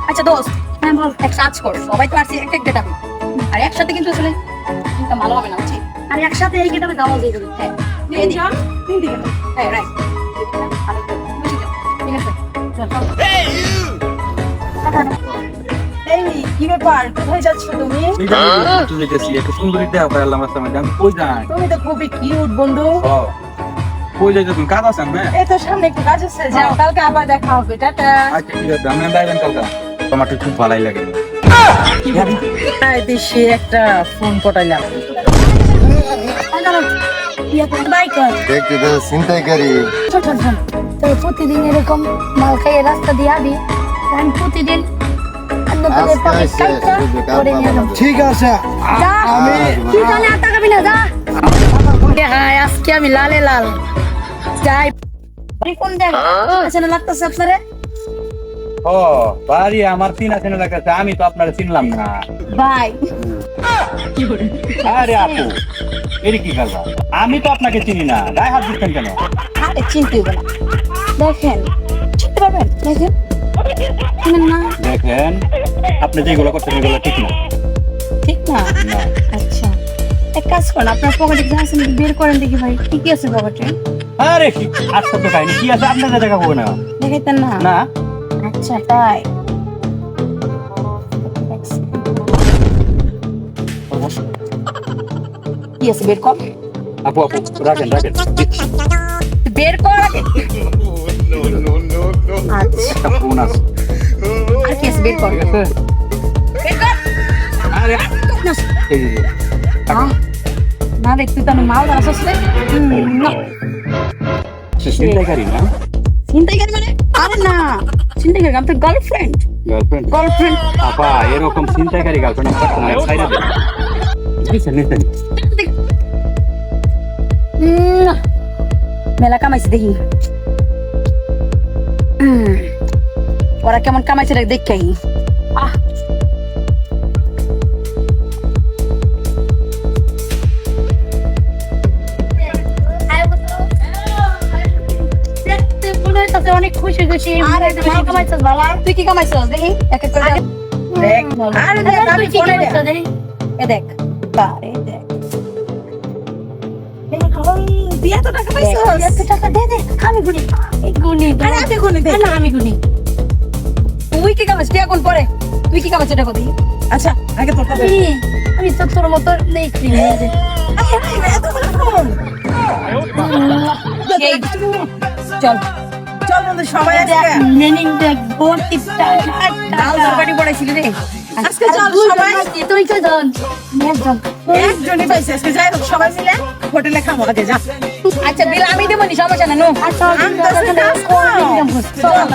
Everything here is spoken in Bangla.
আচ্ছা দোস্ত, হ্যাঁ বল। এক কাজ কর, সবাই তো আসছে এক এক গেটাবে, আর একসাথে কিন্তু আসলে এটা ভালো হবে না, বুঝছিস? আর একসাথে এই গেটাবে দাও দিয়ে দেবে। হ্যাঁ তিনজন, তিন দিকে। হ্যাঁ রাইট। ঠিক আছে, চল চল। এই কি ব্যাপার, কোথায় যাচ্ছ তুমি? তুমি তো খুবই কিউট বন্ধু। কই যাইছো তুমি? কাজ আছে না? এই তো সামনে একটু কাজ আছে, যাও, কালকে আবার দেখা হবে, টাটা। আচ্ছা ঠিক আছে, আমি বাইরেন কালকা। তোমার তো খুব ভালোই লাগে। তাই দেশে একটা ফোন পটাইলাম। দেখতে তো ছিনতাইকারী। তো প্রতিদিন এরকম মাল খাইয়ে রাস্তা দিয়ে আবি, আমি প্রতিদিন অন্যদের পকেট কাটটা করে নিয়ে যাবো। ঠিক আছে, যা, তুই তাহলে আর টাকাবি না, যা। দেখায় আজকে আমি লালে লাল যাই। কোন জায়গা আছে না লাগতেছে আপনারে? ও বাড়ি আমার চিনা চেনা লাগতেছে, আমি তো আপনারা চিনলাম না। ভাই আরে আপু, এর কি কথা? আমি তো আপনাকে চিনি না, গায়ে হাত দিচ্ছেন কেন? আরে চিনতে হবে না, দেখেন চিনতে পারবেন, দেখেন চিনেন না? দেখেন, আপনি যেগুলো করছেন এগুলো ঠিক না। ঠিক না? না। আচ্ছা এক কাজ করেন, আপনার পকেটে যা আছে বের করেন দেখি ভাই, কি কি আছে পকেটে? আরে কি আজকে তো খাইনি, কি আছে আপনাদের দেখা হবে না? দেখাইতেন না? না। আচ্ছা তাই, কি আছে বের কর, আপু আপু রাখেন রাখেন, দিচ্ছি। বের কর আগে। আচ্ছা একটা ফোন আছে। আর কি আছে বের কর, ঠিক আছে? বের কর। আরে এই যে, আহ, না রে তুই তো আমি মাল আসছ রে। না সে ছিনতাইকারী না? চিন্তাই মানে? আরে না চিন্তাই করি, আমি তো গার্লফ্রেন্ড। গার্লফ্রেন্ড? গার্লফ্রেন্ড আপা এরকম ছিনতাইকারী গার্লফ্রেন্ড আমার না, ছাইরা দেন। নিছেন নিছেন। মেলা কামাইছে দেখি, ওরা কেমন কামাইছে দেখি। আহ দেখতে মনে হইতাছে অনেক খুশি খুশি। আরে তুই কামাইছিস ভালো, তুই কি কামাইছিস দেখি এক এক করে দেখ। আরে দেখ আমি ফোনে দেখ, এ দেখ বারে দেখ। তুই এত টাকা পাইছিস? এত টাকা দে দে, আমি গুনি, এই গুনি। আরে আমি গুনি দে। না আমি গুনি। তুই কি কামাইছিস? তুই এখন পরে তুই কি কামাইছিস এটা কদি? আচ্ছা আগে তোরটা দে। আমি তো তোর মতো দেখছি না যে। এতগুলো ফোন। এই, চল চল বন্ধু, সবাই আজকে মেনিং দেখ ভর্তি ডাল তরকারি পড়াইছিলি রে। আজকে চল সবাই, তুই তো জন একজন। একজনই পাইছে আজকে, যাই হোক সবাই মিলে হোটেলে খাবো আগে, যা। আচ্ছা বিল আমি দেবো নি, সমস্যা না। নো আচ্ছা আমি তো কাজ করব। চল